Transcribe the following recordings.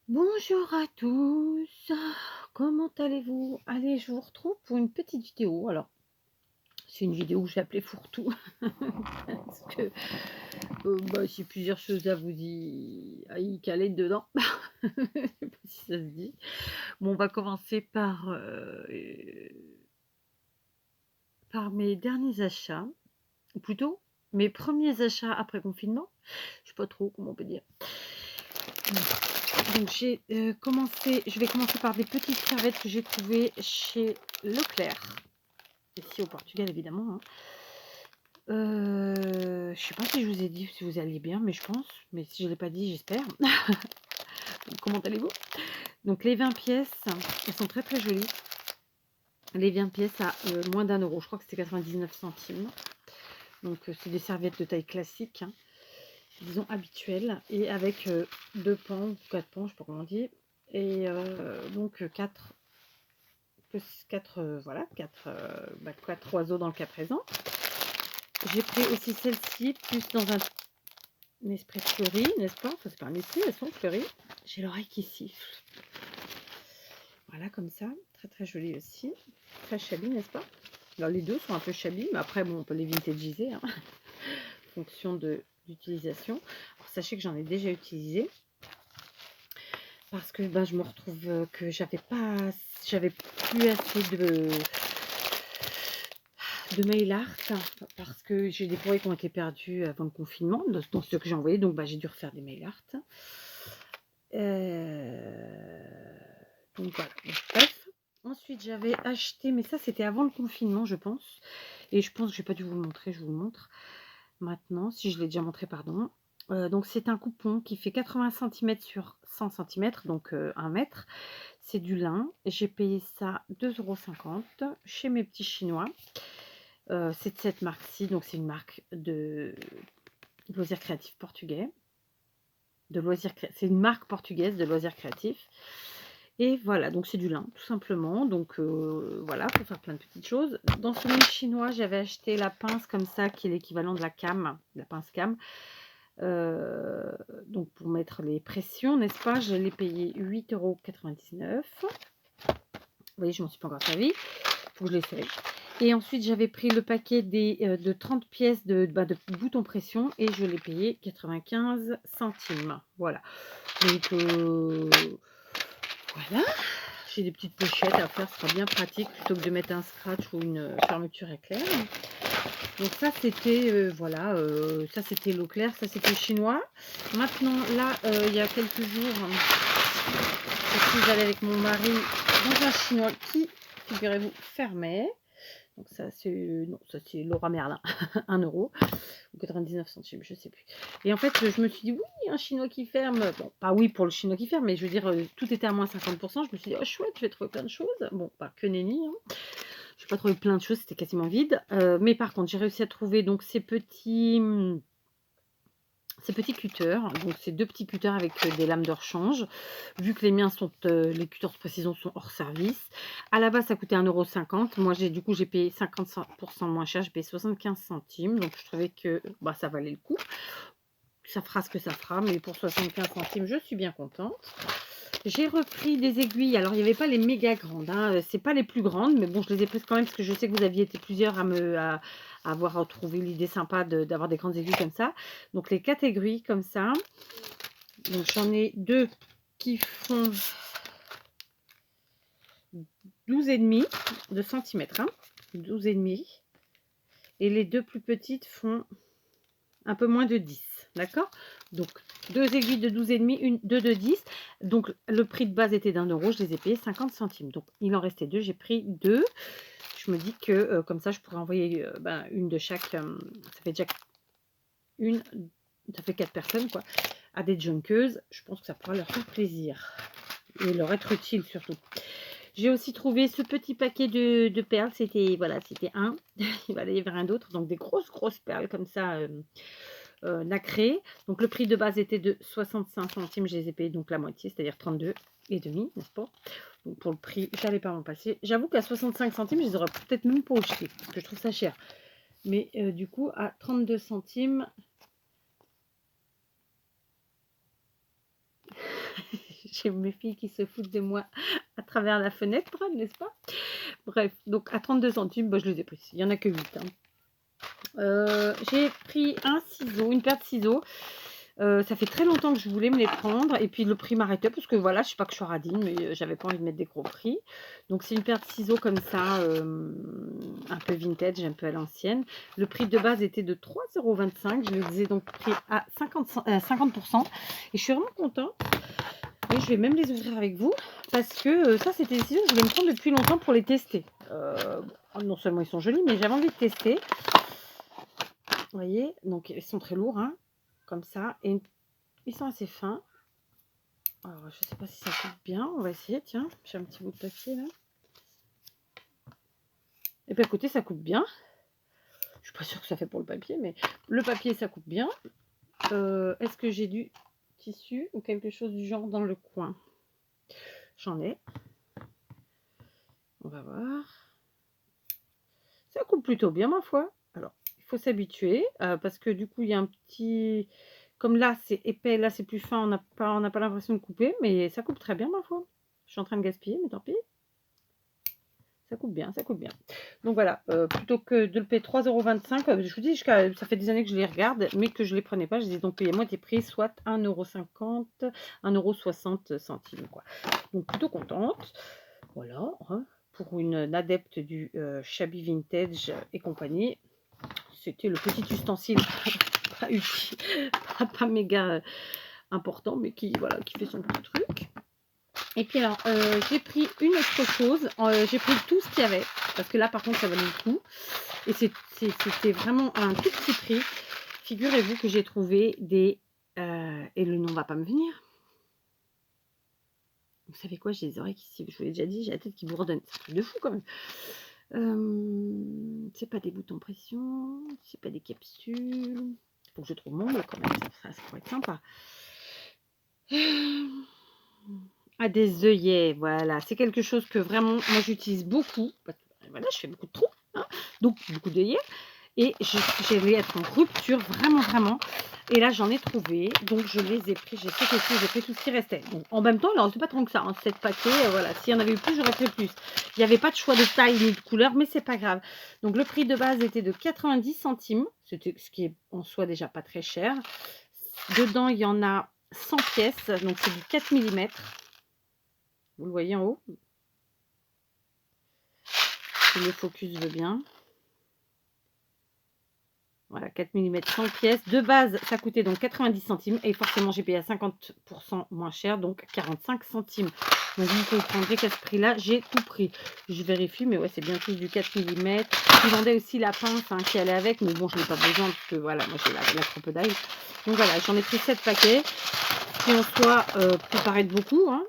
Bonjour à tous, comment allez-vous? Allez, je vous retrouve pour une petite vidéo. Alors, c'est une vidéo que j'ai appelée fourre-tout parce que j'ai plusieurs choses à y caler dedans. Je sais pas si ça se dit. Bon, on va commencer par mes derniers achats, ou plutôt mes premiers achats après confinement. Je sais pas trop comment on peut dire. Donc je vais commencer par des petites serviettes que j'ai trouvées chez Leclerc, ici au Portugal évidemment, hein. Je sais pas si je vous ai dit si vous alliez bien, mais je pense, mais si je ne l'ai pas dit, j'espère. Comment allez-vous? Donc les 20 pièces, elles sont très très jolies. Les 20 pièces à moins d'1 €, je crois que c'était 99 centimes. Donc c'est des serviettes de taille classique, hein, disons habituelles, et avec 2 pans, 4 pans, je sais pas comment on dit, et donc 4 plus 4, voilà, 4 oiseaux dans le cas présent. J'ai pris aussi celle-ci, plus dans un esprit fleuri, n'est-ce pas? Enfin, c'est pas un esprit, elles sont fleuries. J'ai l'oreille qui siffle. Voilà, comme ça. Très très joli aussi. Très shabby, n'est-ce pas? Alors les deux sont un peu shabby, mais après, bon, on peut les vintagiser, hein, en fonction de l'utilisation. Sachez que j'en ai déjà utilisé. Parce que je me retrouve que j'avais plus assez de mail art parce que j'ai des courriers qui ont été perdus avant le confinement dans ceux que j'ai envoyés, donc j'ai dû refaire des mail art. Donc voilà, bref. Ensuite j'avais acheté, mais ça c'était avant le confinement je pense, et je pense que j'ai pas dû vous le montrer, je vous le montre maintenant, si je l'ai déjà montré, pardon. Donc c'est un coupon qui fait 80 cm sur 100 cm, donc 1 mètre. C'est du lin. J'ai payé ça 2,50 € chez mes petits chinois. C'est de cette marque-ci, donc c'est une marque de loisirs créatifs portugais. C'est une marque portugaise de loisirs créatifs. Et voilà, donc c'est du lin, tout simplement. Donc voilà, pour faire plein de petites choses. Dans celui chinois, j'avais acheté la pince comme ça, qui est l'équivalent de la cam, la pince cam. Donc pour mettre les pressions, n'est-ce pas? Je l'ai payé 8,99 €. Vous voyez, je m'en suis pas encore servi. Il faut que je l'essaye. Et ensuite, j'avais pris le paquet de 30 pièces de boutons pression et je l'ai payé 95 centimes. Voilà. Donc, voilà. J'ai des petites pochettes à faire, ce sera bien pratique plutôt que de mettre un scratch ou une fermeture éclair. Donc ça, c'était, voilà, ça c'était Leclerc, ça c'était chinois. Maintenant, là, il y a quelques jours, je suis allée avec mon mari dans un chinois qui, figurez-vous, fermait. Donc ça c'est non, ça c'est Laura Merlin, 1 € ou 99 centimes, je sais plus. Et en fait, je me suis dit: «Oui, un chinois qui ferme». Bon, pas oui pour le chinois qui ferme, mais je veux dire, tout était à moins 50 %. Je me suis dit: «Oh chouette, je vais trouver plein de choses». Bon, pas que nenni, hein. J'ai pas trouvé plein de choses, c'était quasiment vide. Mais par contre, j'ai réussi à trouver donc ces petits cutters, donc ces 2 petits cutters avec des lames de rechange. Vu que les miens sont, les cutters de précision sont hors service. À la base, ça coûtait 1,50 €. Moi, j'ai payé 50 moins cher, j'ai payé 75 centimes. Donc je trouvais que, ça valait le coup. Ça fera ce que ça fera, mais pour 75 centimes, je suis bien contente. J'ai repris des aiguilles. Alors, il n'y avait pas les méga grandes, hein, c'est pas les plus grandes, mais bon, je les ai prises quand même parce que je sais que vous aviez été plusieurs à avoir trouvé l'idée sympa d'avoir des grandes aiguilles comme ça. Donc, les catégories comme ça. Donc, j'en ai 2 qui font 12,5 de centimètres, hein, 12,5. Et les 2 plus petites font un peu moins de 10, d'accord? Donc 2 aiguilles de 12,5, 2 de 10. Donc le prix de base était d'1 €, je les ai payés 50 centimes. Donc il en restait 2, j'ai pris 2. Je me dis que comme ça je pourrais envoyer une de chaque, ça fait déjà une, ça fait 4 personnes quoi, à des junkeuses. Je pense que ça pourra leur faire plaisir et leur être utile surtout. J'ai aussi trouvé ce petit paquet de perles, c'était voilà, c'était un, il va y avoir un d'autre, donc des grosses perles comme ça, nacrées. Donc le prix de base était de 65 centimes, je les ai payés donc la moitié, c'est-à-dire 32,5, n'est-ce pas? Donc pour le prix, j'allais pas m'en passer. J'avoue qu'à 65 centimes, je les aurais peut-être même pas achetés, parce que je trouve ça cher. Mais du coup, à 32 centimes, J'ai mes filles qui se foutent de moi à travers la fenêtre, n'est-ce pas? Bref, donc à 32 centimes, bah, je les ai pris. Il n'y en a que 8. J'ai pris un ciseau, une paire de ciseaux. Ça fait très longtemps que je voulais me les prendre et puis le prix m'arrêtait parce que voilà, je sais pas que je suis radine, mais j'avais pas envie de mettre des gros prix. Donc c'est une paire de ciseaux comme ça, un peu vintage, un peu à l'ancienne. Le prix de base était de 3,25 €. Je les ai donc pris à 50%. Et je suis vraiment contente. Et je vais même les ouvrir avec vous parce que ça, c'était des ciseaux que je voulais me prendre depuis longtemps pour les tester. Non seulement ils sont jolis, mais j'avais envie de tester. Vous voyez, donc ils sont très lourds, hein, comme ça, et ils sont assez fins. Alors, je sais pas si ça coupe bien, on va essayer, tiens, j'ai un petit bout de papier là. Et bien écoutez, ça coupe bien. Je suis pas sûre que ça fait pour le papier, mais le papier, ça coupe bien. Est-ce que j'ai du tissu ou quelque chose du genre dans le coin? J'en ai. On va voir. Ça coupe plutôt bien, ma foi. Alors, il faut s'habituer parce que du coup, il y a un petit... Comme là, c'est épais, là, c'est plus fin, on n'a pas l'impression de couper, mais ça coupe très bien, ma foi. Je suis en train de gaspiller, mais tant pis. Ça coupe bien, ça coupe bien. Donc voilà, plutôt que de le payer 3,25 €, je vous dis, ça fait des années que je les regarde, mais que je ne les prenais pas. Je les ai donc payés à moitié prix, soit 1,50 €, 1,60 €, quoi. Donc plutôt contente. Voilà, hein, pour une adepte du shabby vintage et compagnie. C'était le petit ustensile pas utile, pas méga important, mais qui, voilà, qui fait son petit truc. Et puis alors, j'ai pris une autre chose, j'ai pris tout ce qu'il y avait, parce que là par contre ça valait le coup. Et c'était vraiment un tout petit prix. Figurez-vous que j'ai trouvé des... et le nom va pas me venir. Vous savez quoi, j'ai les oreilles qui... Je vous l'ai déjà dit, j'ai la tête qui bourdonne. C'est un truc de fou quand même. C'est pas des boutons pression, c'est pas des capsules. Faut que je trouve mon mot quand même, ça pourrait être sympa. Ah, des œillets, voilà. C'est quelque chose que vraiment, moi j'utilise beaucoup. Voilà, je fais beaucoup de trous, hein, donc beaucoup d'œillets. Et j'allais être en rupture, vraiment, vraiment. Et là, j'en ai trouvé, donc je les ai pris. J'ai sauté dessus, j'ai pris tout ce qui restait. Donc, en même temps, alors c'est pas tant que ça, hein, 7 paquets, voilà. S'il y en avait eu plus, j'aurais pris plus. Il n'y avait pas de choix de taille ni de couleur, mais c'est pas grave. Donc, le prix de base était de 90 centimes, ce qui est en soi déjà pas très cher. Dedans, il y en a 100 pièces, donc c'est du 4 mm. Vous le voyez en haut. Si le focus veut bien. Voilà, 4 mm 100 pièces. De base, ça coûtait donc 90 centimes. Et forcément, j'ai payé à 50% moins cher, donc 45 centimes. Donc, vous comprendrez qu'à ce prix-là, j'ai tout pris. Je vérifie, mais ouais, c'est bien tous du 4 mm. Ils vendaient aussi la pince hein, qui allait avec. Mais bon, je n'ai pas besoin parce que voilà, moi, j'ai la trop peu d'ail. Donc voilà, j'en ai pris 7 paquets. Qui en soi peut paraître beaucoup, hein.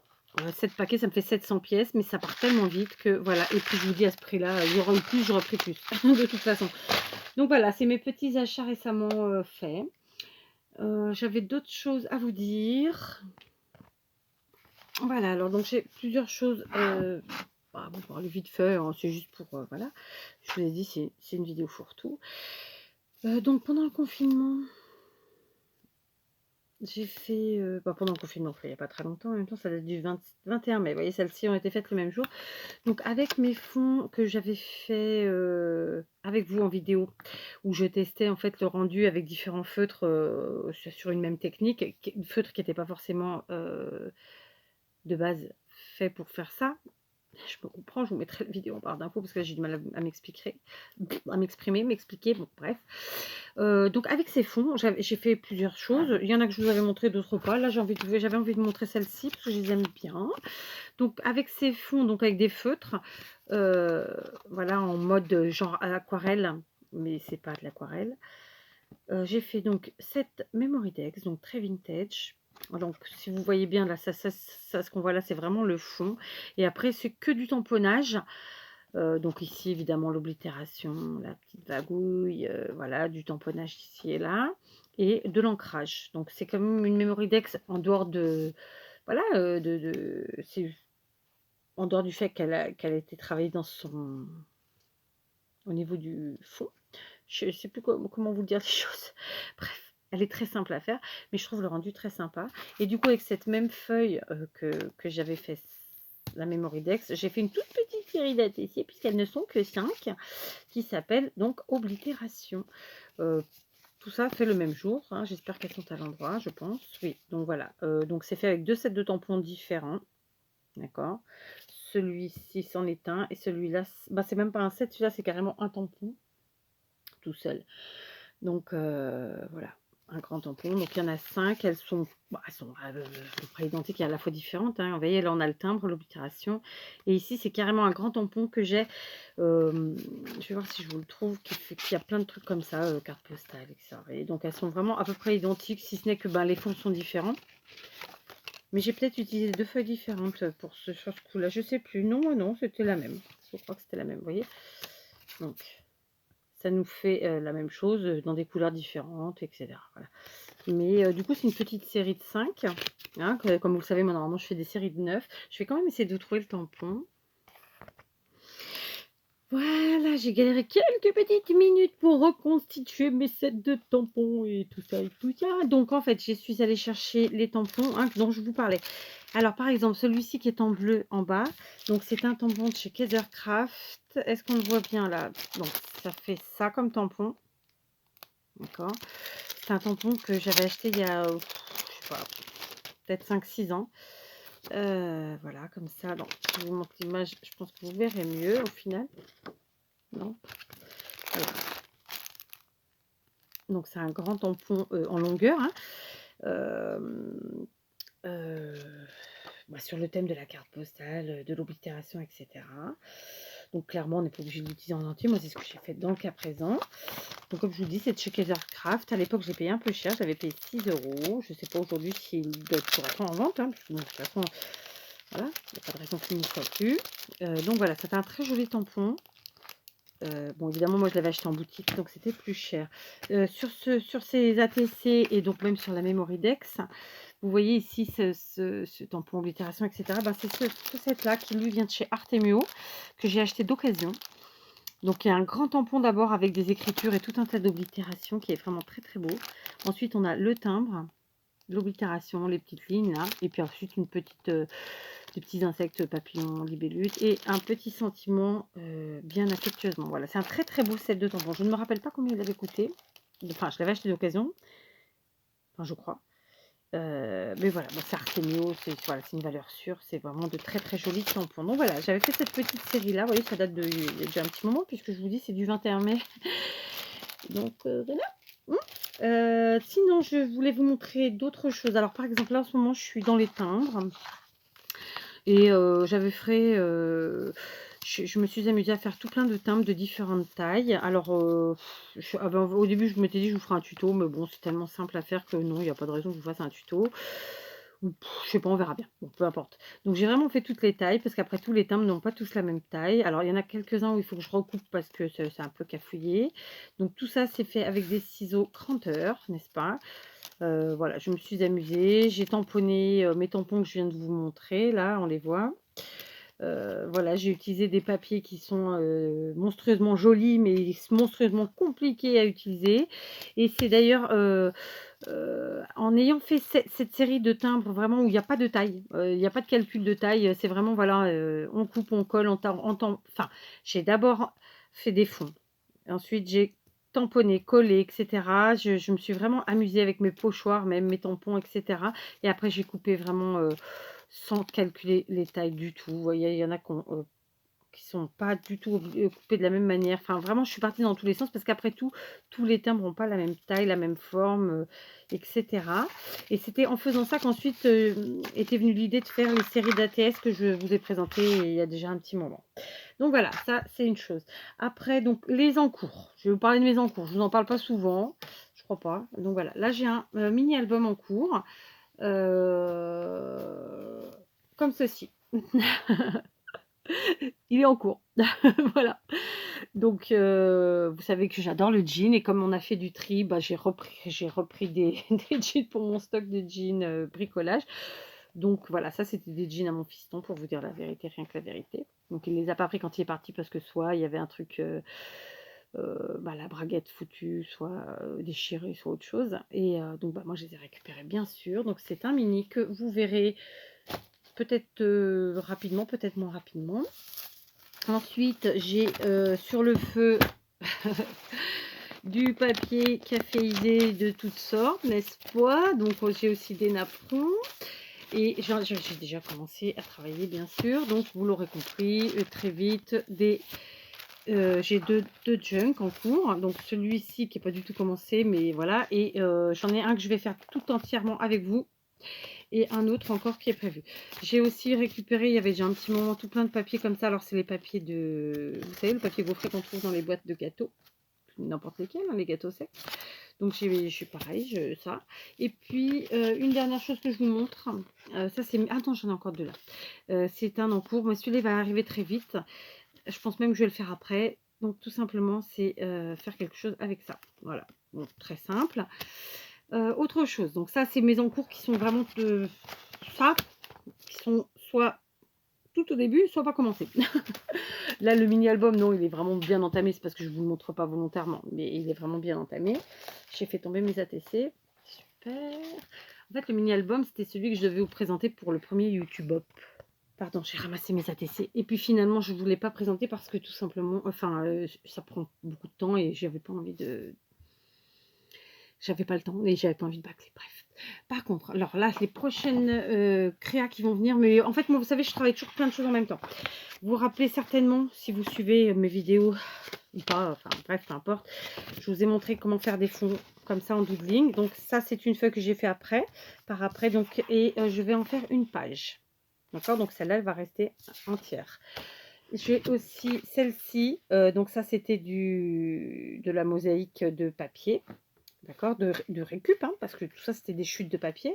7 paquets, ça me fait 700 pièces, mais ça part tellement vite que voilà. Et puis je vous dis à ce prix-là, il y aura eu plus, j'aurais pris plus, de toute façon. Donc voilà, c'est mes petits achats récemment faits. J'avais d'autres choses à vous dire. Voilà, alors donc j'ai plusieurs choses. Bon, pour aller vite fait, hein, c'est juste pour voilà. Je vous l'ai dit, c'est une vidéo fourre-tout. Donc pendant le confinement. J'ai fait, pendant le confinement, il n'y a pas très longtemps, en même temps ça date du 21 mai. Vous voyez, celles-ci ont été faites le même jour. Donc avec mes fonds que j'avais fait avec vous en vidéo, où je testais en fait le rendu avec différents feutres sur une même technique, feutres qui n'étaient pas forcément de base faits pour faire ça. Je me comprends, je vous mettrai la vidéo en barre d'infos parce que j'ai du mal à m'exprimer, m'expliquer, bon bref. Donc avec ces fonds, j'ai fait plusieurs choses. Il y en a que je vous avais montré, d'autres pas. Là, j'avais envie de montrer celle-ci parce que je les aime bien. Donc avec ces fonds, donc avec des feutres, voilà, en mode genre à aquarelle, mais c'est pas de l'aquarelle. J'ai fait donc cette Memory Dex, donc très vintage. Donc si vous voyez bien là, ce qu'on voit là, c'est vraiment le fond. Et après, c'est que du tamponnage. Donc ici, évidemment, l'oblitération, la petite vagouille, voilà, du tamponnage ici et là. Et de l'ancrage. Donc c'est quand même une Memory Dex en dehors de... Voilà, c'est en dehors du fait qu'elle a été travaillée dans son... au niveau du fond. Je ne sais plus comment vous dire les choses. Bref. Elle est très simple à faire, mais je trouve le rendu très sympa. Et du coup, avec cette même feuille que j'avais fait la Mémoridex, j'ai fait une toute petite série d'ATC, puisqu'elles ne sont que 5, qui s'appelle donc Oblitération. Tout ça fait le même jour, hein. J'espère qu'elles sont à l'endroit, je pense. Oui, donc voilà. Donc c'est fait avec 2 sets de tampons différents. D'accord. Celui-ci c'en est un, et celui-là, bah, c'est même pas un set, celui-là c'est carrément un tampon tout seul. Donc voilà, un grand tampon. Donc il y en a 5, elles sont, bah, elles sont à peu près identiques et à la fois différentes, hein. Vous voyez, là on a le timbre, l'oblitération. Et ici c'est carrément un grand tampon que j'ai. Je vais voir si je vous le trouve, qui a plein de trucs comme ça, carte postale, etc. Et donc elles sont vraiment à peu près identiques, si ce n'est que ben, les fonds sont différents. Mais j'ai peut-être utilisé 2 feuilles différentes pour sur ce coup-là. Je sais plus. Non, non, c'était la même. Je crois que c'était la même, vous voyez. Donc, ça nous fait la même chose dans des couleurs différentes, etc. Voilà. Mais du coup, c'est une petite série de 5. Hein, comme vous le savez, moi, normalement, je fais des séries de 9. Je vais quand même essayer de trouver le tampon. Voilà, j'ai galéré quelques petites minutes pour reconstituer mes sets de tampons et tout ça et tout ça. Donc, en fait, je suis allée chercher les tampons, hein, dont je vous parlais. Alors, par exemple, celui-ci qui est en bleu en bas. Donc, c'est un tampon de chez Kaisercraft. Est-ce qu'on le voit bien là? Donc, ça fait ça comme tampon. D'accord. C'est un tampon que j'avais acheté il y a, je sais pas, peut-être 5-6 ans. Voilà, comme ça. Donc, je vous montre l'image. Je pense que vous verrez mieux au final. Non. Voilà. Donc, c'est un grand tampon en longueur. Hein. Bah, sur le thème de la carte postale, de l'oblitération, etc. Donc, clairement, on n'est pas obligé de l'utiliser en entier. Moi, c'est ce que j'ai fait dans le cas présent. Donc, comme je vous dis, c'est de chez Kaisercraft. À l'époque, j'ai payé un peu cher. J'avais payé 6 €. Je ne sais pas aujourd'hui s'il doit être correctement en vente. Hein, parce que, bon, de toute façon, voilà, il n'y a pas de raison qu'il ne soit plus. Donc, voilà, c'est un très joli tampon. Bon, évidemment, moi, je l'avais acheté en boutique, donc c'était plus cher. Sur ces ATC et donc même sur la Mémoridex, vous voyez ici ce tampon oblitération, etc. Ben, c'est ce set-là qui, lui, vient de chez Artemio, que j'ai acheté d'occasion. Donc, il y a un grand tampon d'abord avec des écritures et tout un tas d'oblitérations qui est vraiment très, très beau. Ensuite, on a le timbre, l'oblitération, les petites lignes, là. Et puis ensuite, une petite... des petits insectes, papillons, libellule et un petit sentiment bien affectueusement. Voilà, c'est un très très beau set de tampons. Je ne me rappelle pas combien il avait coûté. Enfin, je l'avais acheté d'occasion. Enfin, je crois. Mais voilà, bon, c'est Artemio, c'est voilà, une valeur sûre. C'est vraiment de très très jolis tampons. Donc voilà, j'avais fait cette petite série là. Vous voyez, ça date de il y a déjà un petit moment puisque je vous dis c'est du 21 mai. Donc voilà. Sinon, je voulais vous montrer d'autres choses. Alors par exemple, là en ce moment, je suis dans les timbres. Et j'avais fait, je me suis amusée à faire tout plein de timbres de différentes tailles. Alors, au début, je m'étais dit, je vous ferai un tuto, mais bon, c'est tellement simple à faire que non, il n'y a pas de raison que je vous fasse un tuto. Ou je sais pas, on verra bien. Bon, peu importe. Donc, j'ai vraiment fait toutes les tailles, parce qu'après, tous les timbres n'ont pas tous la même taille. Alors, il y en a quelques-uns où il faut que je recoupe parce que c'est un peu cafouillé. Donc, tout ça, c'est fait avec des ciseaux cranteurs, n'est-ce pas? Voilà, je me suis amusée. J'ai tamponné mes tampons que je viens de vous montrer. Là, on les voit. Voilà, j'ai utilisé des papiers qui sont monstrueusement jolis, mais monstrueusement compliqués à utiliser. Et c'est d'ailleurs en ayant fait cette série de timbres vraiment où il n'y a pas de taille, il n'y a pas de calcul de taille. C'est vraiment, voilà, on coupe, on colle, enfin, j'ai d'abord fait des fonds. Ensuite, j'ai tamponné, collé, etc. Je me suis vraiment amusée avec mes pochoirs, même mes tampons, etc. Et après, j'ai coupé vraiment sans calculer les tailles du tout. Vous voyez, il y en a qui sont pas du tout coupés de la même manière. Enfin, vraiment, je suis partie dans tous les sens parce qu'après tout, tous les timbres n'ont pas la même taille, la même forme, etc. Et c'était en faisant ça qu'ensuite était venue l'idée de faire les séries d'ATS que je vous ai présentées il y a déjà un petit moment. Donc voilà, ça c'est une chose. Après, donc les encours. Je vais vous parler de mes encours. Je vous en parle pas souvent, je crois pas. Donc voilà, là j'ai un mini album en cours, comme ceci. Il est en cours. Voilà. Donc vous savez que j'adore le jean et comme on a fait du tri, bah, j'ai repris des, des jeans pour mon stock de jeans bricolage. Donc voilà, ça c'était des jeans à mon fiston pour vous dire la vérité, rien que la vérité. Donc il les a pas pris quand il est parti parce que soit il y avait un truc la braguette foutue, soit déchirée, soit autre chose. Et donc moi je les ai récupérés bien sûr. Donc c'est un mini que vous verrez peut-être rapidement, peut-être moins rapidement. Ensuite j'ai sur le feu du papier caféisé de toutes sortes, n'est-ce pas? Donc j'ai aussi des napperons. Et j'ai déjà commencé à travailler, bien sûr. Donc, vous l'aurez compris, très vite, j'ai deux junk en cours. Donc, celui-ci qui n'est pas du tout commencé, mais voilà. Et j'en ai un que je vais faire tout entièrement avec vous. Et un autre encore qui est prévu. J'ai aussi récupéré, il y avait déjà un petit moment, tout plein de papiers comme ça. Alors, c'est les papiers vous savez, le papier gaufré qu'on trouve dans les boîtes de gâteaux. N'importe lesquels, hein, les gâteaux secs. Donc je suis pareil, ça. Et puis une dernière chose que je vous montre, ça c'est... Attends, j'en ai encore deux là. C'est un en cours, mais celui-là va arriver très vite. Je pense même que je vais le faire après. Donc tout simplement, c'est faire quelque chose avec ça. Voilà, donc très simple. Autre chose, donc ça c'est mes encours qui sont vraiment ça, qui sont soit tout au début, soit pas commencé. Là, le mini-album, non, il est vraiment bien entamé. C'est parce que je ne vous le montre pas volontairement. Mais il est vraiment bien entamé. J'ai fait tomber mes ATC. Super. En fait, le mini-album, c'était celui que je devais vous présenter pour le premier YouTube Hop. Pardon, j'ai ramassé mes ATC. Et puis finalement, je ne voulais pas présenter parce que tout simplement, enfin, ça prend beaucoup de temps et j'avais pas envie de... J'avais pas le temps et j'avais pas envie de bâcler. Bref. Par contre, alors là, les prochaines créas qui vont venir, mais en fait, moi, vous savez, je travaille toujours plein de choses en même temps. Vous vous rappelez certainement, si vous suivez mes vidéos ou pas, enfin bref, peu importe, je vous ai montré comment faire des fonds comme ça en doodling. Donc ça, c'est une feuille que j'ai fait après, par après, donc, et je vais en faire une page. D'accord, donc celle-là, elle va rester entière. J'ai aussi celle-ci, donc ça, c'était de la mosaïque de papier. D'accord, de récup, hein, parce que tout ça, c'était des chutes de papier.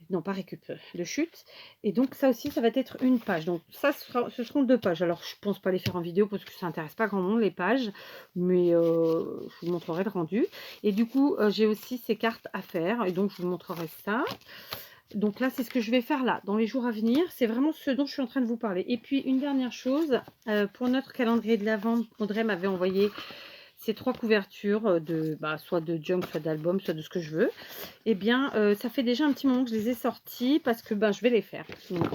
Non, pas récup, de chute. Et donc, ça aussi, ça va être une page. Donc, ça, ce seront 2 pages. Alors, je pense pas les faire en vidéo parce que ça n'intéresse pas grand monde, les pages. Mais je vous montrerai le rendu. Et du coup, j'ai aussi ces cartes à faire. Et donc, je vous montrerai ça. Donc là, c'est ce que je vais faire là, dans les jours à venir. C'est vraiment ce dont je suis en train de vous parler. Et puis, une dernière chose. Pour notre calendrier de l'Avent, Audrey m'avait envoyé ces 3 couvertures soit de junk, soit d'album, soit de ce que je veux. Eh bien, ça fait déjà un petit moment que je les ai sortis parce que je vais les faire. Donc,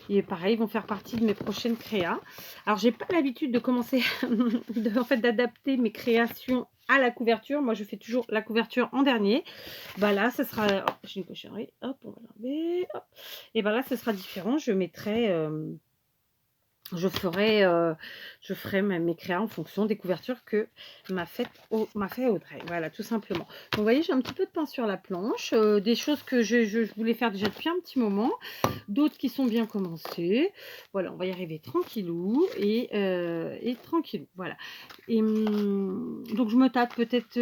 et pareil, ils vont faire partie de mes prochaines créas. Alors, j'ai pas l'habitude de commencer, d'adapter mes créations à la couverture. Moi, je fais toujours la couverture en dernier. Là, ça sera... Oh, j'ai une cochonnerie. Hop, on va l'enlever. Et là, ce sera différent. Je mettrai... je ferai mes créas en fonction des couvertures que m'a fait Audrey. Voilà, tout simplement. Donc, vous voyez, j'ai un petit peu de pain sur la planche. Des choses que je voulais faire déjà depuis un petit moment. D'autres qui sont bien commencées. Voilà, on va y arriver tranquillou et tranquillou. Voilà. Et donc, je me tâte peut-être...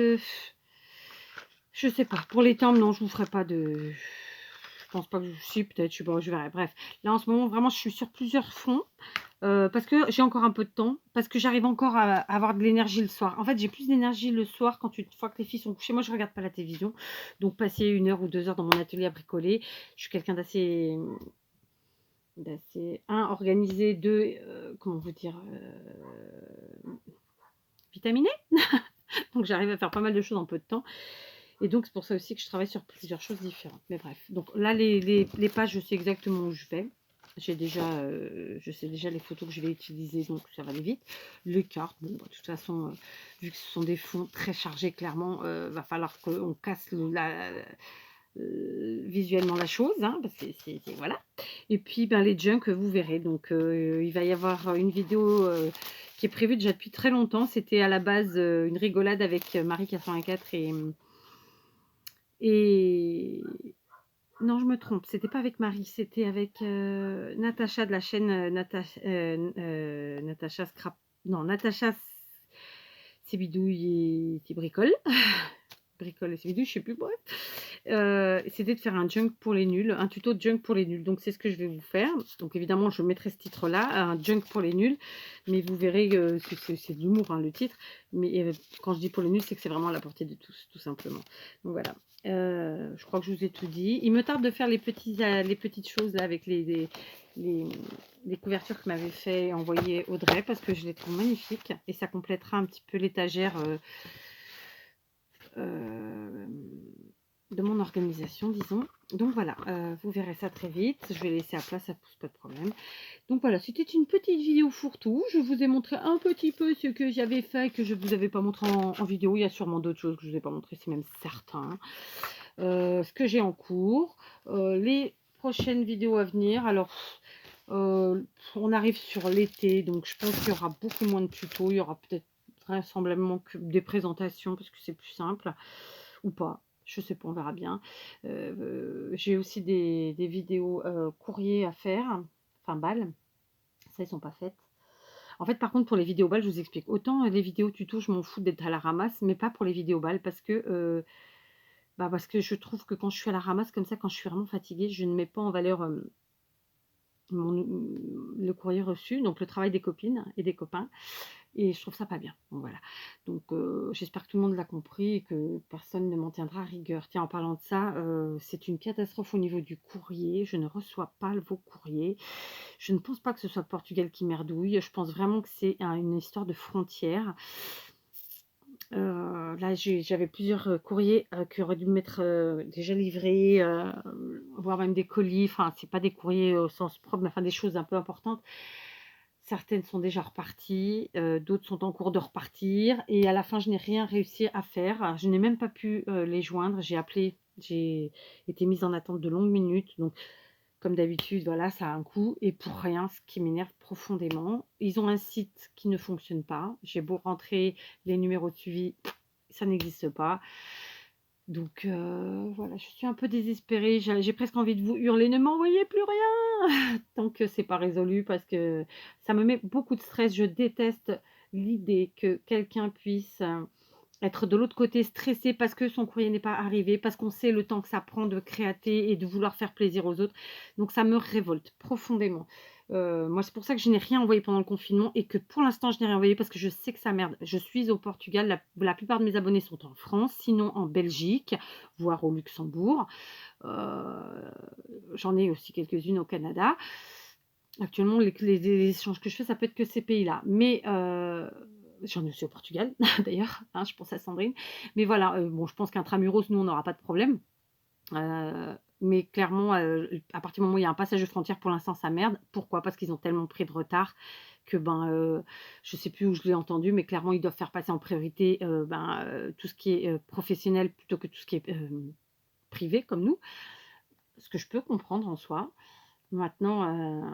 je sais pas. Pour les tempes, non, je vous ferai pas de... Je pense pas que si, peut-être, je sais pas, je verrai. Bref, là, en ce moment, vraiment, je suis sur plusieurs fonds. Parce que j'ai encore un peu de temps, parce que j'arrive encore à avoir de l'énergie le soir. En fait, j'ai plus d'énergie le soir une fois que les filles sont couchées. Moi, je ne regarde pas la télévision. Donc, passer 1 heure ou 2 heures dans mon atelier à bricoler, je suis quelqu'un d'assez organisé, comment vous dire, vitaminé. Donc, j'arrive à faire pas mal de choses en peu de temps. Et donc, c'est pour ça aussi que je travaille sur plusieurs choses différentes. Mais bref, donc là, les pages, je sais exactement où je vais. Je sais déjà les photos que je vais utiliser, donc ça va aller vite. Les cartes, bon, de toute façon, vu que ce sont des fonds très chargés, clairement, va falloir qu'on casse visuellement la chose, hein, parce que voilà. Et puis, les junk, vous verrez. Donc, il va y avoir une vidéo qui est prévue déjà depuis très longtemps. C'était à la base une rigolade avec Marie84 et non, je me trompe, c'était pas avec Marie, c'était avec Natacha de la chaîne Natacha Scrap. Non, Natacha c'est bidouille et c'est bricole. Bricole et c'est bidouille, je sais plus, bref. C'était de faire un junk pour les nuls, un tuto de junk pour les nuls. Donc c'est ce que je vais vous faire. Donc évidemment, je mettrai ce titre-là, un junk pour les nuls. Mais vous verrez que c'est de l'humour, hein, le titre. Mais quand je dis pour les nuls, c'est que c'est vraiment à la portée de tous, tout simplement. Donc voilà. Je crois que je vous ai tout dit. Il me tarde de faire les petites choses là avec les, les couvertures que m'avait fait envoyer Audrey parce que je les trouve magnifiques et ça complétera un petit peu l'étagère euh, de mon organisation, disons. Donc voilà, vous verrez ça très vite. Je vais laisser à plat, ça pose pas de problème. Donc voilà, c'était une petite vidéo fourre-tout. Je vous ai montré un petit peu ce que j'avais fait que je ne vous avais pas montré en vidéo. Il y a sûrement d'autres choses que je ne vous ai pas montré, c'est même certain. Ce que j'ai en cours, les prochaines vidéos à venir. Alors, on arrive sur l'été, donc je pense qu'il y aura beaucoup moins de tutos. Il y aura peut-être vraisemblablement que des présentations parce que c'est plus simple ou pas. Je sais pas, on verra bien. J'ai aussi des vidéos courriers à faire, enfin balles. Ça, ils sont pas faites. En fait, par contre, pour les vidéos balles, je vous explique. Autant les vidéos tuto, je m'en fous d'être à la ramasse, mais pas pour les vidéos balles parce que je trouve que quand je suis à la ramasse comme ça, quand je suis vraiment fatiguée, je ne mets pas en valeur le courrier reçu, donc le travail des copines et des copains. Et je trouve ça pas bien. Donc voilà. Donc j'espère que tout le monde l'a compris et que personne ne m'en tiendra à rigueur. Tiens, en parlant de ça, c'est une catastrophe au niveau du courrier. Je ne reçois pas vos courriers. Je ne pense pas que ce soit le Portugal qui merdouille. Je pense vraiment que c'est une histoire de frontières. Là, j'avais plusieurs courriers qui auraient dû m'être déjà livrés, voire même des colis. Enfin, c'est pas des courriers au sens propre, mais enfin des choses un peu importantes. Certaines sont déjà reparties, d'autres sont en cours de repartir. Et à la fin, je n'ai rien réussi à faire. Je n'ai même pas pu les joindre. J'ai appelé, j'ai été mise en attente de longues minutes. Donc, comme d'habitude, voilà, ça a un coût et pour rien, ce qui m'énerve profondément. Ils ont un site qui ne fonctionne pas. J'ai beau rentrer les numéros de suivi, ça n'existe pas. Donc voilà, je suis un peu désespérée. J'ai presque envie de vous hurler, ne m'envoyez plus rien tant que c'est pas résolu parce que ça me met beaucoup de stress. Je déteste l'idée que quelqu'un puisse être de l'autre côté stressé parce que son courrier n'est pas arrivé, parce qu'on sait le temps que ça prend de créater et de vouloir faire plaisir aux autres. Donc ça me révolte profondément. Moi, c'est pour ça que je n'ai rien envoyé pendant le confinement et que pour l'instant, je n'ai rien envoyé parce que je sais que ça merde. Je suis au Portugal, la plupart de mes abonnés sont en France, sinon en Belgique, voire au Luxembourg. J'en ai aussi quelques-unes au Canada. Actuellement, les échanges que je fais, ça peut être que ces pays-là. Mais j'en ai aussi au Portugal, d'ailleurs. Hein, je pense à Sandrine. Mais voilà, bon, je pense qu'intramuros, nous, on n'aura pas de problème. Mais clairement, à partir du moment où il y a un passage de frontière, pour l'instant, ça merde. Pourquoi? Parce qu'ils ont tellement pris de retard que je sais plus où je l'ai entendu, mais clairement, ils doivent faire passer en priorité tout ce qui est professionnel plutôt que tout ce qui est privé, comme nous. Ce que je peux comprendre en soi. Maintenant,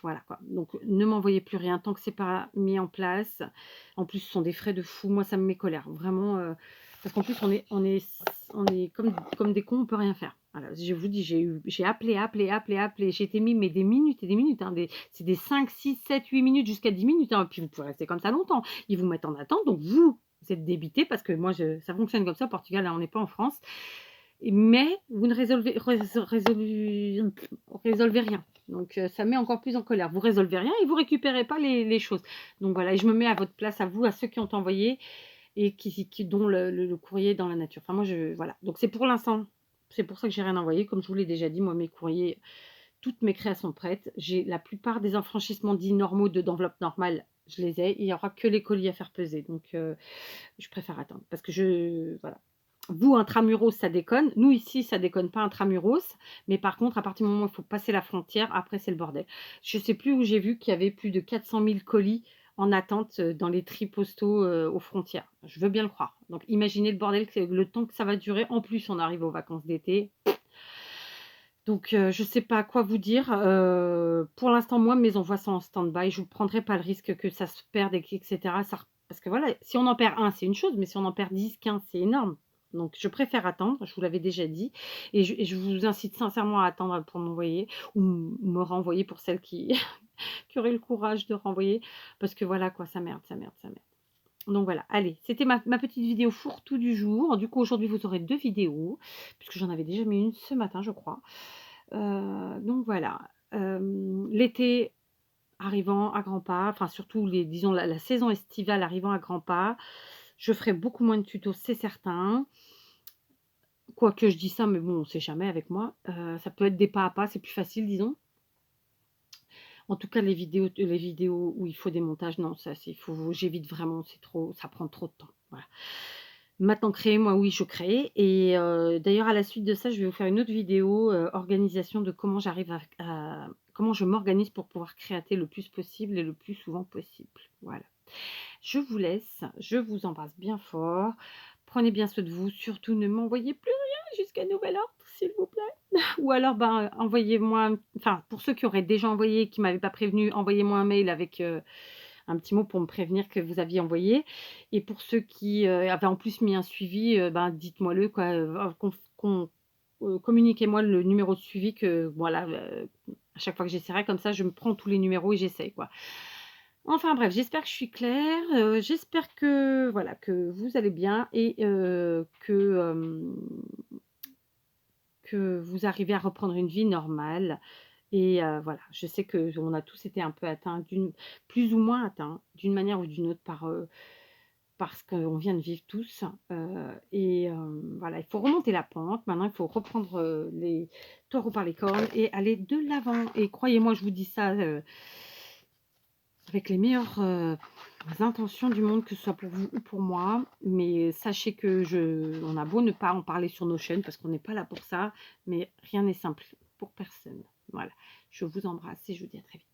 voilà quoi. Donc ne m'envoyez plus rien tant que c'est pas mis en place. En plus, ce sont des frais de fou. Moi, ça me met colère. Vraiment, parce qu'en plus, on est comme des cons, on peut rien faire. Voilà, je vous dis, j'ai appelé. J'ai été mis mais des minutes et des minutes. Hein, c'est des 5, 6, 7, 8 minutes jusqu'à 10 minutes. Hein, puis vous pouvez rester comme ça longtemps. Ils vous mettent en attente. Donc vous êtes débité parce que moi, ça fonctionne comme ça au Portugal. Là, on n'est pas en France. Mais vous ne résolvez rien. Donc ça met encore plus en colère. Vous résolvez rien et vous récupérez pas les choses. Donc voilà, et je me mets à votre place, à vous, à ceux qui ont envoyé et dont le courrier est dans la nature. Enfin moi, voilà. Donc c'est pour l'instant, c'est pour ça que j'ai rien envoyé. Comme je vous l'ai déjà dit, moi mes courriers, toutes mes créations prêtes. J'ai la plupart des enfranchissements dits normaux d'enveloppe normale, je les ai. Il n'y aura que les colis à faire peser. Donc je préfère attendre parce que voilà. Vous, intramuros, ça déconne. Nous, ici, ça déconne pas intramuros. Mais par contre, à partir du moment où il faut passer la frontière, après, c'est le bordel. Je ne sais plus où j'ai vu qu'il y avait plus de 400 000 colis en attente dans les tri postaux aux frontières. Je veux bien le croire. Donc, imaginez le bordel, le temps que ça va durer. En plus, on arrive aux vacances d'été. Donc, je ne sais pas quoi vous dire. Pour l'instant, moi, mes envois sont en stand-by. Je ne prendrai pas le risque que ça se perde, etc. Parce que voilà, si on en perd un, c'est une chose. Mais si on en perd 10, 15, c'est énorme. Donc, je préfère attendre. Je vous l'avais déjà dit. Et je vous incite sincèrement à attendre pour m'envoyer ou me renvoyer pour celles qui, qui auraient le courage de renvoyer. Parce que voilà, quoi, ça merde. Donc voilà, allez, c'était ma petite vidéo fourre-tout du jour. Du coup, aujourd'hui, vous aurez 2 vidéos, puisque j'en avais déjà mis une ce matin, je crois. Donc voilà, l'été arrivant à grands pas, enfin surtout disons la saison estivale arrivant à grands pas, je ferai beaucoup moins de tutos, c'est certain. quoique je dis ça, mais bon, on sait jamais avec moi. Ça peut être des pas à pas, c'est plus facile, disons. En tout cas, les vidéos où il faut des montages, non, ça, j'évite vraiment, c'est trop, ça prend trop de temps. Voilà. Maintenant, créer, moi, oui, je crée. Et d'ailleurs, à la suite de ça, je vais vous faire une autre vidéo organisation de comment j'arrive comment je m'organise pour pouvoir créater le plus possible et le plus souvent possible. Voilà. Je vous laisse, je vous embrasse bien fort. Prenez bien soin de vous. Surtout, ne m'envoyez plus rien jusqu'à nouvel ordre, s'il vous plaît. Ou alors, ben, envoyez-moi, enfin, pour ceux qui auraient déjà envoyé, qui ne m'avaient pas prévenu, envoyez-moi un mail avec un petit mot pour me prévenir que vous aviez envoyé. Et pour ceux qui avaient en plus mis un suivi, ben, dites-moi-le, quoi. Communiquez-moi le numéro de suivi que, voilà, à chaque fois que j'essaierai, comme ça, je me prends tous les numéros et j'essaie, quoi. Enfin bref, j'espère que je suis claire, j'espère que, voilà, que vous allez bien et que vous arrivez à reprendre une vie normale et voilà. Je sais qu'on a tous été un peu atteints plus ou moins atteints, d'une manière ou d'une autre par ce qu'on vient de vivre tous, et voilà, il faut remonter la pente. Maintenant, il faut reprendre, les taureaux par les cornes et aller de l'avant et croyez-moi, je vous dis ça, avec les meilleures intentions du monde, que ce soit pour vous ou pour moi. Mais sachez que on a beau ne pas en parler sur nos chaînes parce qu'on n'est pas là pour ça, mais rien n'est simple pour personne. Voilà, je vous embrasse et je vous dis à très vite.